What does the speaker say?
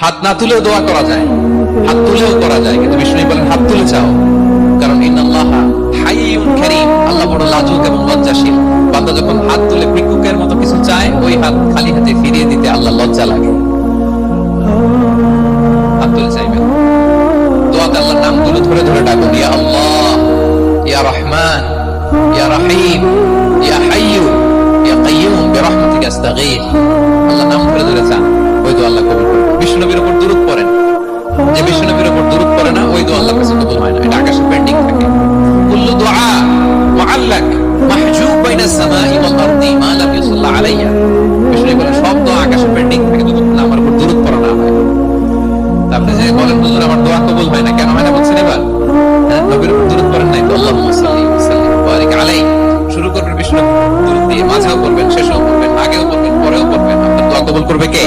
হাত না তুলেও দোয়া করা যায়, হাত তুলেও করা যায়, কিন্তু বিষ্ণু বলেন হাত তুলে চাও, কারণ ইন্নাল্লাহা হাইয়ুন কারীম, আল্লাহ বড় লাজুক এবং লজ্জাশীল। বান্দা যখন হাত তুলে ভিক্ষুকের মতো কিছু চায়, ওই হাত খালি হাতে ফিরিয়ে দিতে আল্লাহ লজ্জা লাগে। হাত তুলে চাইবেন, দোয়াতে আল্লাহর নামগুলো ধরে ধরে ডাকুন, ইয়া আল্লাহ, ইয়া রহমান, ইয়া রহিম, ইয়া হাইয়ু, ইয়া কাইয়ুম বিরহমাতিকা আস্তাগীথ। আল্লাহ নাম ধরে ধরে চান, ওই দোয়া আল্লাহ কবুল করবেন। বিষ্ণু নবীর উপর দুরূদ পড়েন, যে বিষ্ণু নবীর উপর দুরূদ পড়ে না, ওই দোয়া আল্লাহর কাছে কবুল হয় না, এটা আকাশে পেন্ডিং থাকে। কুল্লু দুআ মুআল্লাক মাহজুব বাইনাস সামাই ওয়াল আরদি মা লাম ইউসাল্লা আলাইহা। বিষ্ণু বলেন সব দোয়া আকাশে পেন্ডিং থাকে যতক্ষণ আমার উপর দুরূদ পড়া না হয়। আপনি যে বলেন হুজুর আমার দোয়া কবুল হয় না, কেন হয় না বলছেন এবার? নবীর উপর দুরূদ পড়েন নাই তো। আল্লাহুম্মা সাল্লি ওয়া সাল্লিম ওয়া বারিক আলাইহি। শুরু করবেন বিষ্ণু দুরূদ দিয়ে, মাঝেও পড়বেন, শেষেও পড়বেন, আগেও পড়বেন, পরেও পড়বেন। আপনার দোয়া কবুল করবে কে?